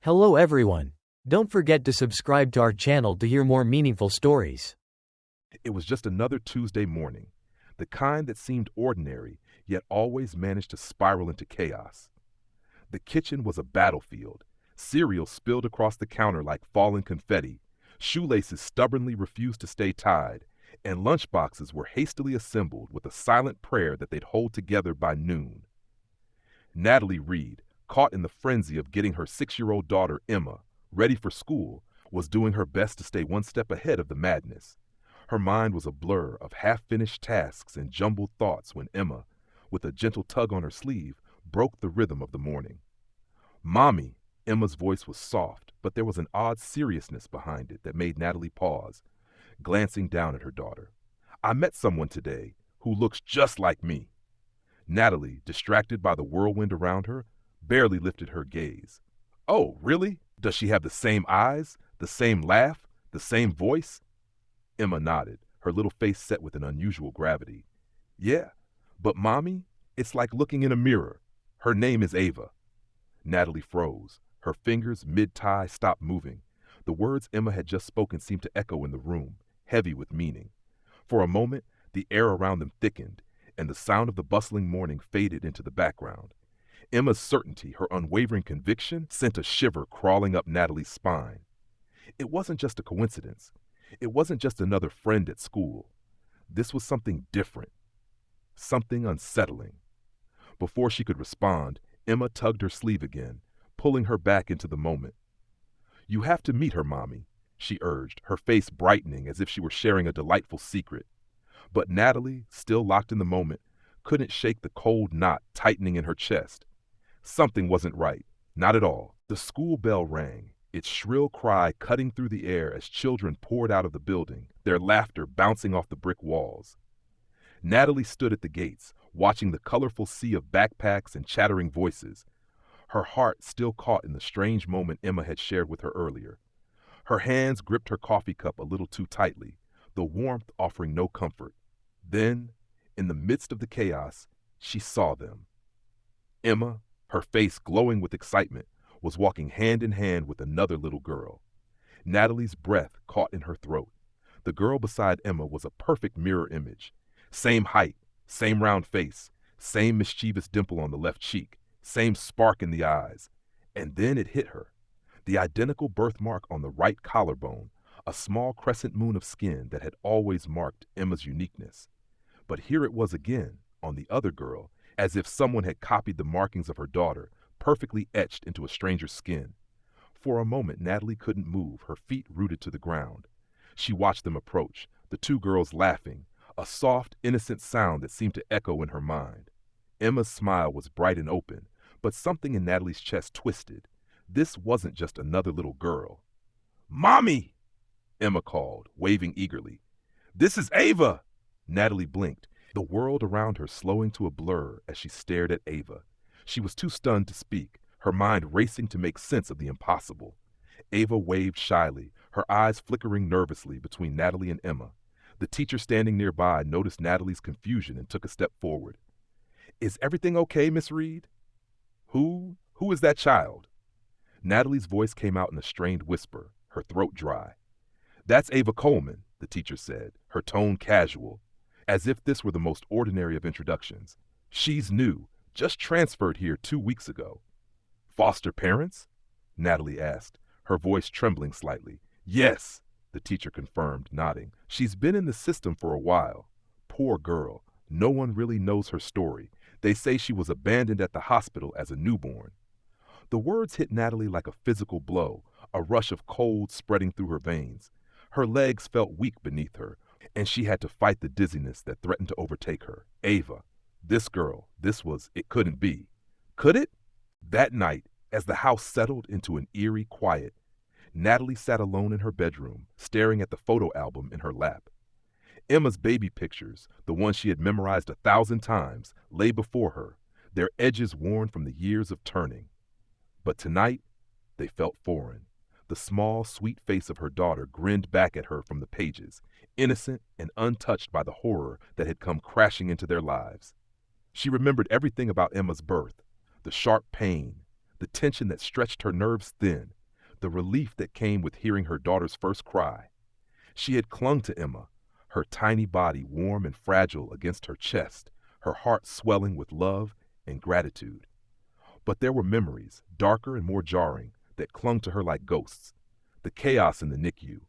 Hello everyone. Don't forget to subscribe to our channel to hear more meaningful stories. It was just another Tuesday morning, the kind that seemed ordinary, yet always managed to spiral into chaos. The kitchen was a battlefield. Cereal spilled across the counter like falling confetti, shoelaces stubbornly refused to stay tied, and lunchboxes were hastily assembled with a silent prayer that they'd hold together by noon. Natalie Reed, caught in the frenzy of getting her 6-year-old daughter Emma ready for school, was doing her best to stay one step ahead of the madness. Her mind was a blur of half-finished tasks and jumbled thoughts when Emma, with a gentle tug on her sleeve, broke the rhythm of the morning. "Mommy!" Emma's voice was soft, but there was an odd seriousness behind it that made Natalie pause, glancing down at her daughter. "I met someone today who looks just like me." Natalie, distracted by the whirlwind around her, barely lifted her gaze. "Oh, really? Does she have the same eyes, the same laugh, the same voice?" Emma nodded, her little face set with an unusual gravity. "Yeah, but Mommy, it's like looking in a mirror. Her name is Ava." Natalie froze. Her fingers, mid-tie, stopped moving. The words Emma had just spoken seemed to echo in the room, heavy with meaning. For a moment, the air around them thickened, and the sound of the bustling morning faded into the background. Emma's certainty, her unwavering conviction, sent a shiver crawling up Natalie's spine. It wasn't just a coincidence. It wasn't just another friend at school. This was something different, something unsettling. Before she could respond, Emma tugged her sleeve again, pulling her back into the moment. "You have to meet her, Mommy," she urged, her face brightening as if she were sharing a delightful secret. But Natalie, still locked in the moment, couldn't shake the cold knot tightening in her chest. Something wasn't right, not at all. The school bell rang, its shrill cry cutting through the air as children poured out of the building, their laughter bouncing off the brick walls. Natalie stood at the gates, watching the colorful sea of backpacks and chattering voices, her heart still caught in the strange moment Emma had shared with her earlier. Her hands gripped her coffee cup a little too tightly, the warmth offering no comfort. Then, in the midst of the chaos, she saw them. Emma, her face glowing with excitement, was walking hand in hand with another little girl. Natalie's breath caught in her throat. The girl beside Emma was a perfect mirror image. Same height, same round face, same mischievous dimple on the left cheek, same spark in the eyes. And then it hit her. The identical birthmark on the right collarbone, a small crescent moon of skin that had always marked Emma's uniqueness. But here it was again, on the other girl, as if someone had copied the markings of her daughter, perfectly etched into a stranger's skin. For a moment, Natalie couldn't move, her feet rooted to the ground. She watched them approach, the two girls laughing, a soft, innocent sound that seemed to echo in her mind. Emma's smile was bright and open, but something in Natalie's chest twisted. This wasn't just another little girl. "Mommy!" Emma called, waving eagerly. "This is Ava!" Natalie blinked, the world around her slowing to a blur as she stared at Ava. She was too stunned to speak, her mind racing to make sense of the impossible. Ava waved shyly, her eyes flickering nervously between Natalie and Emma. The teacher standing nearby noticed Natalie's confusion and took a step forward. "Is everything okay, Miss Reed?" Who is that child?" Natalie's voice came out in a strained whisper, her throat dry. "That's Ava Coleman," the teacher said, her tone casual, as if this were the most ordinary of introductions. "She's new, just transferred here 2 weeks ago." "Foster parents?" Natalie asked, her voice trembling slightly. "Yes," the teacher confirmed, nodding. "She's been in the system for a while. Poor girl, no one really knows her story. They say she was abandoned at the hospital as a newborn." The words hit Natalie like a physical blow, a rush of cold spreading through her veins. Her legs felt weak beneath her, and she had to fight the dizziness that threatened to overtake her. Ava, this girl, it couldn't be. Could it? That night, as the house settled into an eerie quiet, Natalie sat alone in her bedroom, staring at the photo album in her lap. Emma's baby pictures, the ones she had memorized 1,000 times, lay before her, their edges worn from the years of turning. But tonight, they felt foreign. The small, sweet face of her daughter grinned back at her from the pages, innocent and untouched by the horror that had come crashing into their lives. She remembered everything about Emma's birth, the sharp pain, the tension that stretched her nerves thin, the relief that came with hearing her daughter's first cry. She had clung to Emma, her tiny body warm and fragile against her chest, her heart swelling with love and gratitude. But there were memories, darker and more jarring, that clung to her like ghosts. The chaos in the NICU,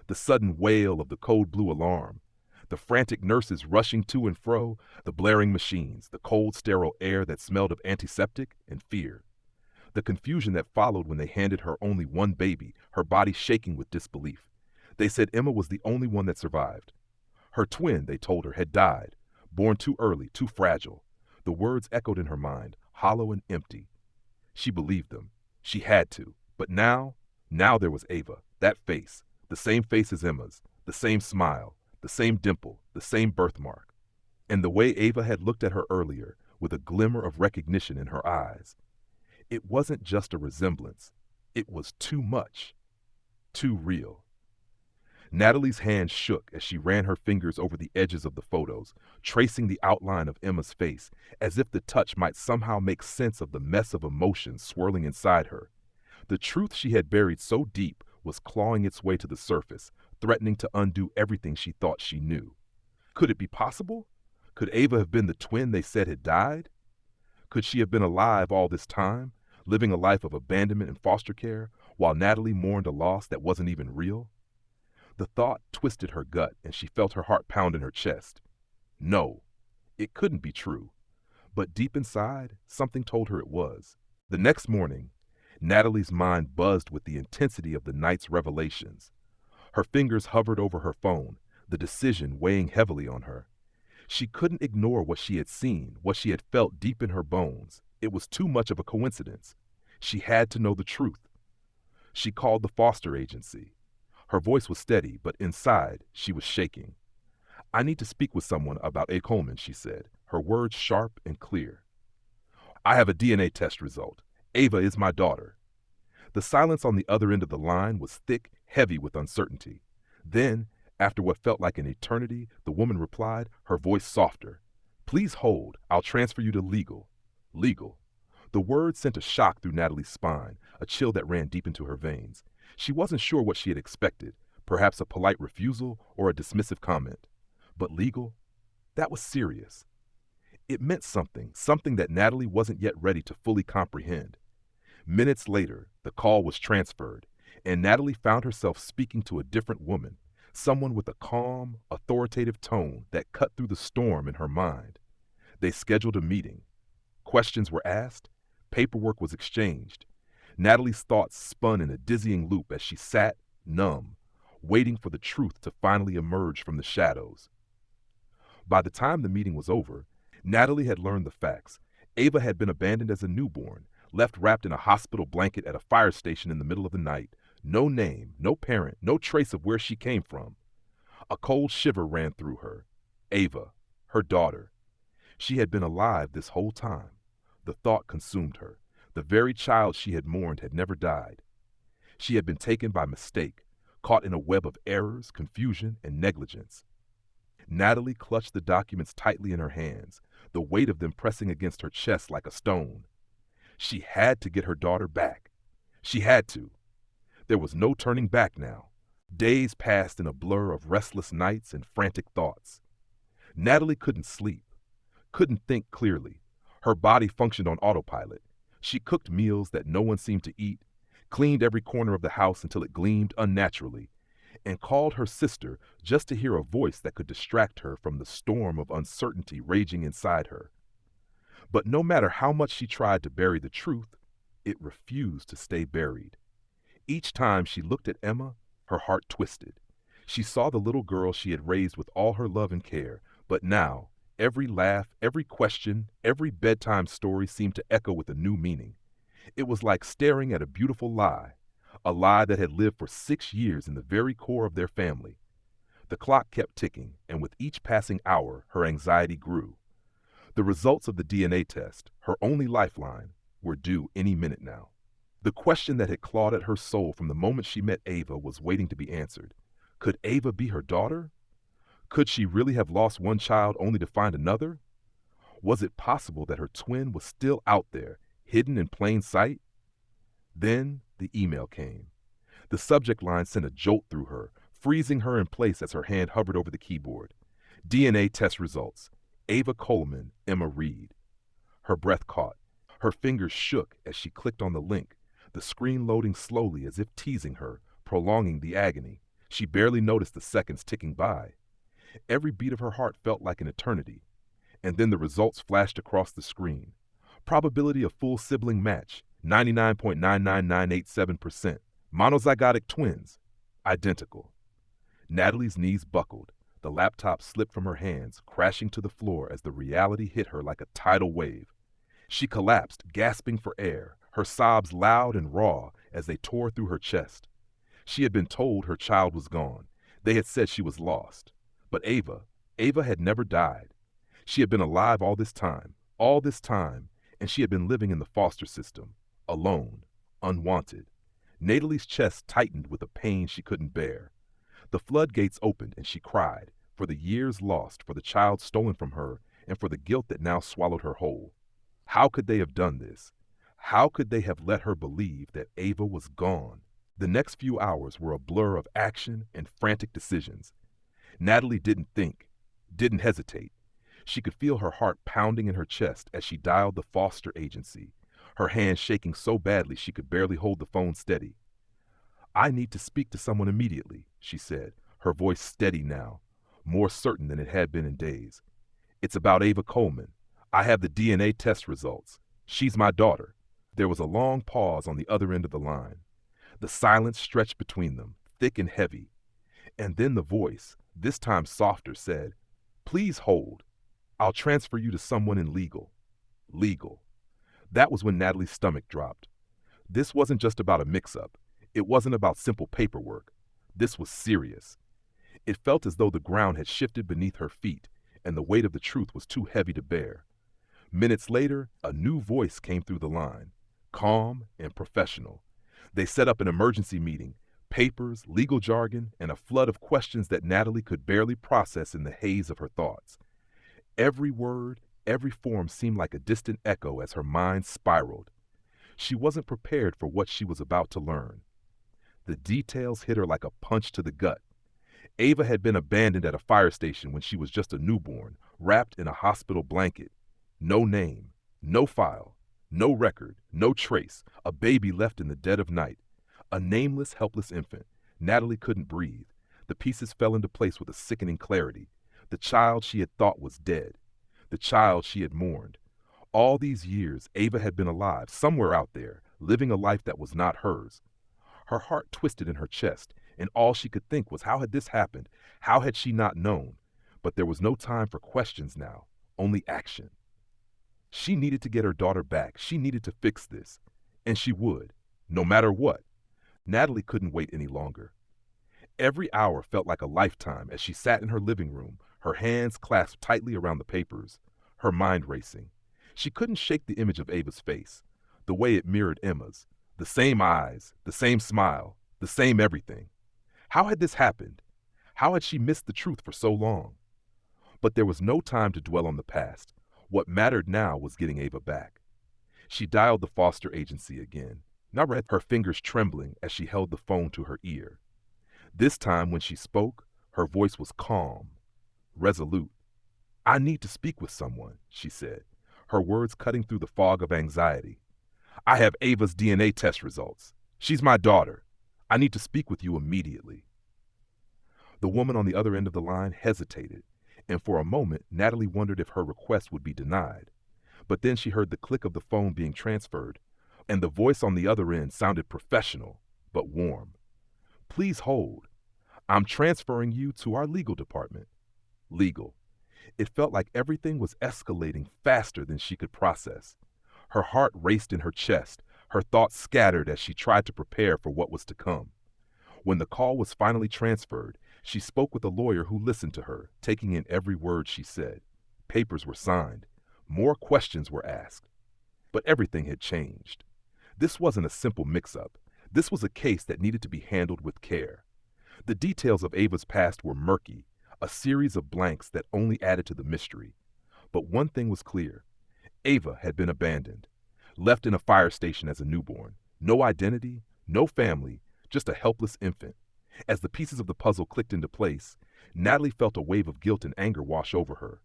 the sudden wail of the code blue alarm, the frantic nurses rushing to and fro, the blaring machines, the cold, sterile air that smelled of antiseptic and fear. The confusion that followed when they handed her only one baby, her body shaking with disbelief. They said Emma was the only one that survived. Her twin, they told her, had died, born too early, too fragile. The words echoed in her mind, hollow and empty. She believed them. She had to. But now there was Ava, that face, the same face as Emma's, the same smile, the same dimple, the same birthmark. And the way Ava had looked at her earlier, with a glimmer of recognition in her eyes. It wasn't just a resemblance. It was too much. Too real. Natalie's hand shook as she ran her fingers over the edges of the photos, tracing the outline of Emma's face, as if the touch might somehow make sense of the mess of emotions swirling inside her. The truth she had buried so deep was clawing its way to the surface, threatening to undo everything she thought she knew. Could it be possible? Could Ava have been the twin they said had died? Could she have been alive all this time, living a life of abandonment and foster care, while Natalie mourned a loss that wasn't even real? The thought twisted her gut, and she felt her heart pound in her chest. No, it couldn't be true. But deep inside, something told her it was. The next morning, Natalie's mind buzzed with the intensity of the night's revelations. Her fingers hovered over her phone, the decision weighing heavily on her. She couldn't ignore what she had seen, what she had felt deep in her bones. It was too much of a coincidence. She had to know the truth. She called the foster agency. Her voice was steady, but inside, she was shaking. "I need to speak with someone about A. Coleman," she said, her words sharp and clear. "I have a DNA test result. Ava is my daughter." The silence on the other end of the line was thick, heavy with uncertainty. Then, after what felt like an eternity, the woman replied, her voice softer. "Please hold. I'll transfer you to legal." Legal. The word sent a shock through Natalie's spine, a chill that ran deep into her veins. She wasn't sure what she had expected, perhaps a polite refusal or a dismissive comment. But legal? That was serious. It meant something that Natalie wasn't yet ready to fully comprehend. Minutes later, the call was transferred, and Natalie found herself speaking to a different woman, someone with a calm, authoritative tone that cut through the storm in her mind. They scheduled a meeting. Questions were asked. Paperwork was exchanged. Natalie's thoughts spun in a dizzying loop as she sat, numb, waiting for the truth to finally emerge from the shadows. By the time the meeting was over, Natalie had learned the facts. Ava had been abandoned as a newborn, left wrapped in a hospital blanket at a fire station in the middle of the night. No name, no parent, no trace of where she came from. A cold shiver ran through her. Ava, her daughter. She had been alive this whole time. The thought consumed her. The very child she had mourned had never died. She had been taken by mistake, caught in a web of errors, confusion, and negligence. Natalie clutched the documents tightly in her hands, the weight of them pressing against her chest like a stone. She had to get her daughter back. She had to. There was no turning back now. Days passed in a blur of restless nights and frantic thoughts. Natalie couldn't sleep, couldn't think clearly. Her body functioned on autopilot. She cooked meals that no one seemed to eat, cleaned every corner of the house until it gleamed unnaturally, and called her sister just to hear a voice that could distract her from the storm of uncertainty raging inside her. But no matter how much she tried to bury the truth, it refused to stay buried. Each time she looked at Emma, her heart twisted. She saw the little girl she had raised with all her love and care, but now, every laugh, every question, every bedtime story seemed to echo with a new meaning. It was like staring at a beautiful lie, a lie that had lived for 6 years in the very core of their family. The clock kept ticking, and with each passing hour, her anxiety grew. The results of the DNA test, her only lifeline, were due any minute now. The question that had clawed at her soul from the moment she met Ava was waiting to be answered. Could Ava be her daughter? Could she really have lost one child only to find another? Was it possible that her twin was still out there, hidden in plain sight? Then the email came. The subject line sent a jolt through her, freezing her in place as her hand hovered over the keyboard. DNA test results. Ava Coleman, Emma Reed. Her breath caught. Her fingers shook as she clicked on the link, the screen loading slowly as if teasing her, prolonging the agony. She barely noticed the seconds ticking by. Every beat of her heart felt like an eternity. And then the results flashed across the screen. Probability of full sibling match, 99.99987%. Monozygotic twins, identical. Natalie's knees buckled. The laptop slipped from her hands, crashing to the floor as the reality hit her like a tidal wave. She collapsed, gasping for air, her sobs loud and raw as they tore through her chest. She had been told her child was gone. They had said she was lost. But Ava had never died. She had been alive all this time, and she had been living in the foster system, alone, unwanted. Natalie's chest tightened with a pain she couldn't bear. The floodgates opened and she cried, for the years lost, for the child stolen from her, and for the guilt that now swallowed her whole. How could they have done this? How could they have let her believe that Ava was gone? The next few hours were a blur of action and frantic decisions. Natalie didn't think, didn't hesitate. She could feel her heart pounding in her chest as she dialed the foster agency, her hands shaking so badly she could barely hold the phone steady. "I need to speak to someone immediately," she said, her voice steady now, more certain than it had been in days. "It's about Ava Coleman. I have the DNA test results. She's my daughter." There was a long pause on the other end of the line. The silence stretched between them, thick and heavy. And then the voice, this time softer, said, "Please hold. I'll transfer you to someone in legal." Legal. That was when Natalie's stomach dropped. This wasn't just about a mix-up. It wasn't about simple paperwork. This was serious. It felt as though the ground had shifted beneath her feet, and the weight of the truth was too heavy to bear. Minutes later, a new voice came through the line, calm and professional. They set up an emergency meeting, papers, legal jargon, and a flood of questions that Natalie could barely process in the haze of her thoughts. Every word, every form seemed like a distant echo as her mind spiraled. She wasn't prepared for what she was about to learn. The details hit her like a punch to the gut. Ava had been abandoned at a fire station when she was just a newborn, wrapped in a hospital blanket. No name, no file, no record, no trace, a baby left in the dead of night. A nameless, helpless infant. Natalie couldn't breathe. The pieces fell into place with a sickening clarity. The child she had thought was dead. The child she had mourned. All these years, Ava had been alive, somewhere out there, living a life that was not hers. Her heart twisted in her chest, and all she could think was, how had this happened? How had she not known? But there was no time for questions now, only action. She needed to get her daughter back. She needed to fix this. And she would, no matter what. Natalie couldn't wait any longer. Every hour felt like a lifetime as she sat in her living room, her hands clasped tightly around the papers, her mind racing. She couldn't shake the image of Ava's face, the way it mirrored Emma's. The same eyes, the same smile, the same everything. How had this happened? How had she missed the truth for so long? But there was no time to dwell on the past. What mattered now was getting Ava back. She dialed the foster agency again, her fingers trembling as she held the phone to her ear. This time when she spoke, her voice was calm, resolute. "I need to speak with someone," she said, her words cutting through the fog of anxiety. "I have Ava's DNA test results. She's my daughter. I need to speak with you immediately." The woman on the other end of the line hesitated, and for a moment Natalie wondered if her request would be denied. But then she heard the click of the phone being transferred, and the voice on the other end sounded professional, but warm. "Please hold. I'm transferring you to our legal department." Legal. It felt like everything was escalating faster than she could process. Her heart raced in her chest, her thoughts scattered as she tried to prepare for what was to come. When the call was finally transferred, she spoke with a lawyer who listened to her, taking in every word she said. Papers were signed. More questions were asked. But everything had changed. This wasn't a simple mix-up. This was a case that needed to be handled with care. The details of Ava's past were murky, a series of blanks that only added to the mystery. But one thing was clear. Ava had been abandoned, left in a fire station as a newborn. No identity, no family, just a helpless infant. As the pieces of the puzzle clicked into place, Natalie felt a wave of guilt and anger wash over her.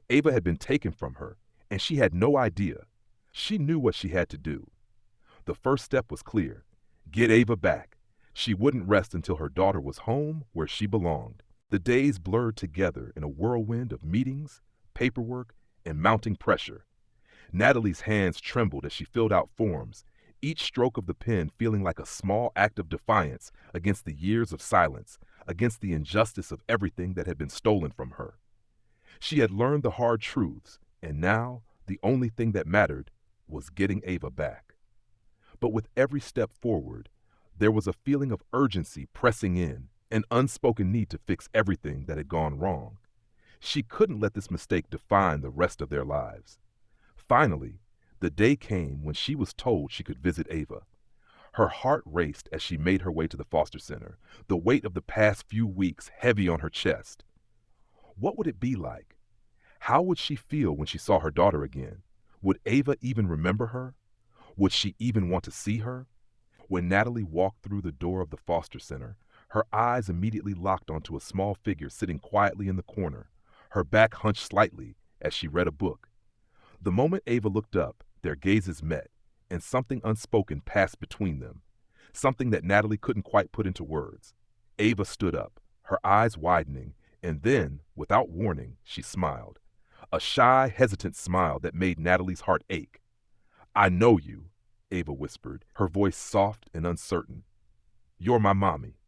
Ava had been taken from her, and she had no idea. She knew what she had to do. The first step was clear: get Ava back. She wouldn't rest until her daughter was home where she belonged. The days blurred together in a whirlwind of meetings, paperwork, and mounting pressure. Natalie's hands trembled as she filled out forms, each stroke of the pen feeling like a small act of defiance against the years of silence, against the injustice of everything that had been stolen from her. She had learned the hard truths, and now the only thing that mattered was getting Ava back. But with every step forward, there was a feeling of urgency pressing in, an unspoken need to fix everything that had gone wrong. She couldn't let this mistake define the rest of their lives. Finally, the day came when she was told she could visit Ava. Her heart raced as she made her way to the foster center, the weight of the past few weeks heavy on her chest. What would it be like? How would she feel when she saw her daughter again? Would Ava even remember her? Would she even want to see her? When Natalie walked through the door of the foster center, her eyes immediately locked onto a small figure sitting quietly in the corner, her back hunched slightly as she read a book. The moment Ava looked up, their gazes met, and something unspoken passed between them, something that Natalie couldn't quite put into words. Ava stood up, her eyes widening, and then, without warning, she smiled. A shy, hesitant smile that made Natalie's heart ache. "I know you," Ava whispered, her voice soft and uncertain. "You're my mommy."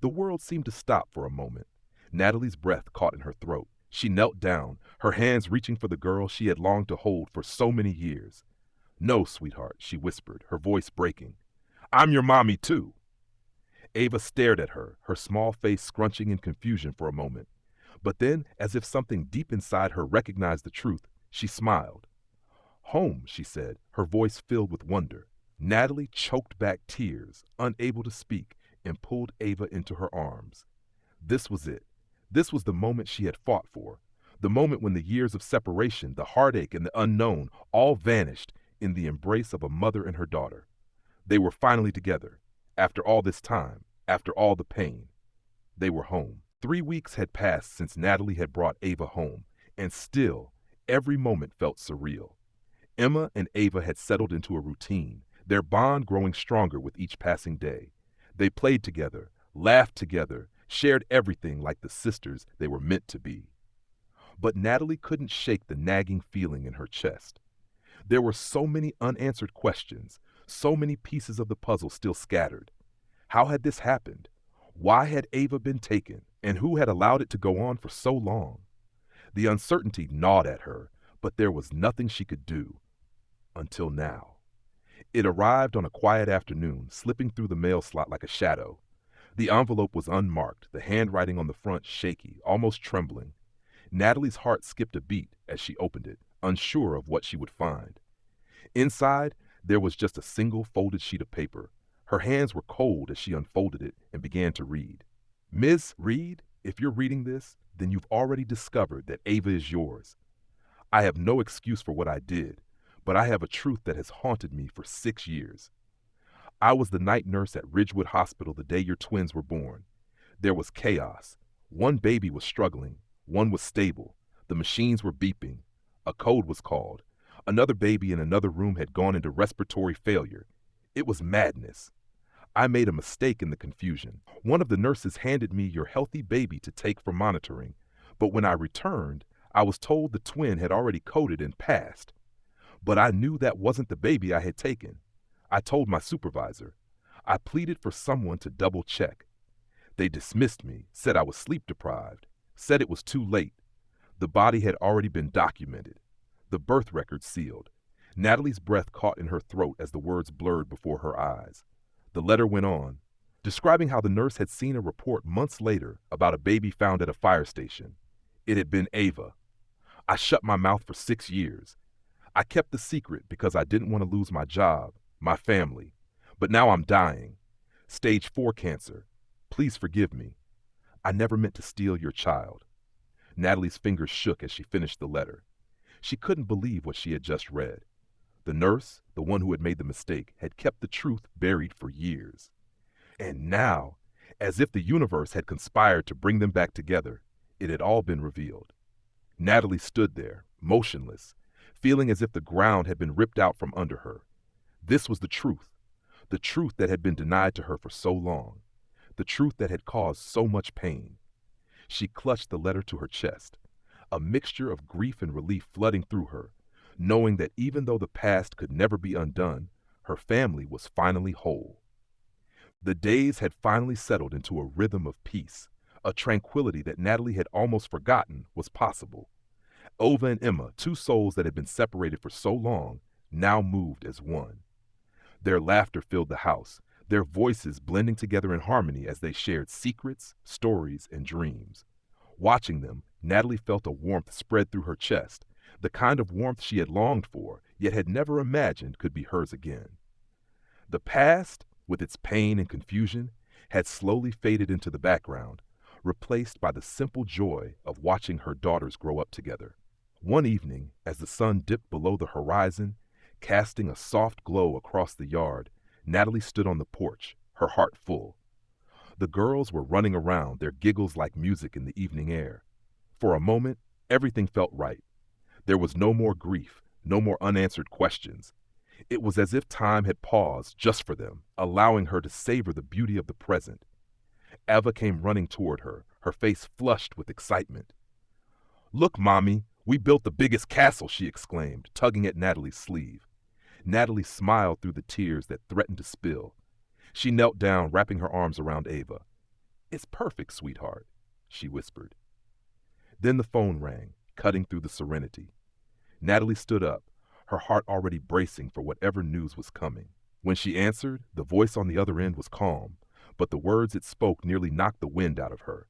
The world seemed to stop for a moment. Natalie's breath caught in her throat. She knelt down, her hands reaching for the girl she had longed to hold for so many years. "No, sweetheart," she whispered, her voice breaking. "I'm your mommy, too." Ava stared at her, her small face scrunching in confusion for a moment. But then, as if something deep inside her recognized the truth, she smiled. "Home," she said, her voice filled with wonder. Natalie choked back tears, unable to speak, and pulled Ava into her arms. This was it. This was the moment she had fought for. The moment when the years of separation, the heartache, and the unknown all vanished in the embrace of a mother and her daughter. They were finally together. After all this time, after all the pain, they were home. 3 weeks had passed since Natalie had brought Ava home, and still, every moment felt surreal. Emma and Ava had settled into a routine, their bond growing stronger with each passing day. They played together, laughed together, shared everything like the sisters they were meant to be. But Natalie couldn't shake the nagging feeling in her chest. There were so many unanswered questions, so many pieces of the puzzle still scattered. How had this happened? Why had Ava been taken, and who had allowed it to go on for so long? The uncertainty gnawed at her, but there was nothing she could do. Until now. It arrived on a quiet afternoon, slipping through the mail slot like a shadow. The envelope was unmarked, the handwriting on the front shaky, almost trembling. Natalie's heart skipped a beat as she opened it, unsure of what she would find. Inside, there was just a single folded sheet of paper. Her hands were cold as she unfolded it and began to read. "Ms. Reed, if you're reading this, then you've already discovered that Ava is yours. I have no excuse for what I did, but I have a truth that has haunted me for 6 years. I was the night nurse at Ridgewood Hospital the day your twins were born. There was chaos. One baby was struggling. One was stable. The machines were beeping. A code was called. Another baby in another room had gone into respiratory failure. It was madness. I made a mistake in the confusion. One of the nurses handed me your healthy baby to take for monitoring, but when I returned, I was told the twin had already coded and passed. But I knew that wasn't the baby I had taken. I told my supervisor. I pleaded for someone to double check. They dismissed me, said I was sleep deprived, said it was too late. The body had already been documented. The birth record sealed. Natalie's breath caught in her throat as the words blurred before her eyes. The letter went on, describing how the nurse had seen a report months later about a baby found at a fire station. It had been Ava. I shut my mouth for 6 years. I kept the secret because I didn't want to lose my job, my family. But now I'm dying. Stage 4 cancer. Please forgive me. I never meant to steal your child." Natalie's fingers shook as she finished the letter. She couldn't believe what she had just read. The nurse, the one who had made the mistake, had kept the truth buried for years. And now, as if the universe had conspired to bring them back together, it had all been revealed. Natalie stood there, motionless, feeling as if the ground had been ripped out from under her. This was the truth that had been denied to her for so long, the truth that had caused so much pain. She clutched the letter to her chest, a mixture of grief and relief flooding through her, knowing that even though the past could never be undone, her family was finally whole. The days had finally settled into a rhythm of peace, a tranquility that Natalie had almost forgotten was possible. Ova and Emma, two souls that had been separated for so long, now moved as one. Their laughter filled the house, their voices blending together in harmony as they shared secrets, stories, and dreams. Watching them, Natalie felt a warmth spread through her chest, the kind of warmth she had longed for, yet had never imagined could be hers again. The past, with its pain and confusion, had slowly faded into the background, replaced by the simple joy of watching her daughters grow up together. One evening, as the sun dipped below the horizon, casting a soft glow across the yard, Natalie stood on the porch, her heart full. The girls were running around, their giggles like music in the evening air. For a moment, everything felt right. There was no more grief, no more unanswered questions. It was as if time had paused just for them, allowing her to savor the beauty of the present. Eva came running toward her, her face flushed with excitement. "Look, Mommy, we built the biggest castle," she exclaimed, tugging at Natalie's sleeve. Natalie smiled through the tears that threatened to spill. She knelt down, wrapping her arms around Eva. "It's perfect, sweetheart," she whispered. Then the phone rang, cutting through the serenity. Natalie stood up, her heart already bracing for whatever news was coming. When she answered, the voice on the other end was calm, but the words it spoke nearly knocked the wind out of her.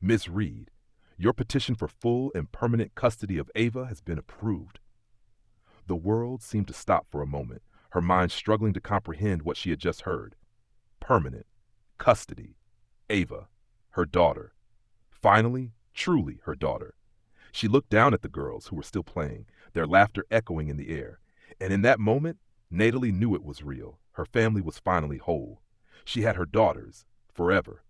"Miss Reed, your petition for full and permanent custody of Ava has been approved." The world seemed to stop for a moment, her mind struggling to comprehend what she had just heard. Permanent, custody, Ava, her daughter. Finally, truly her daughter. She looked down at the girls who were still playing, their laughter echoing in the air. And in that moment, Natalie knew it was real. Her family was finally whole. She had her daughters, forever.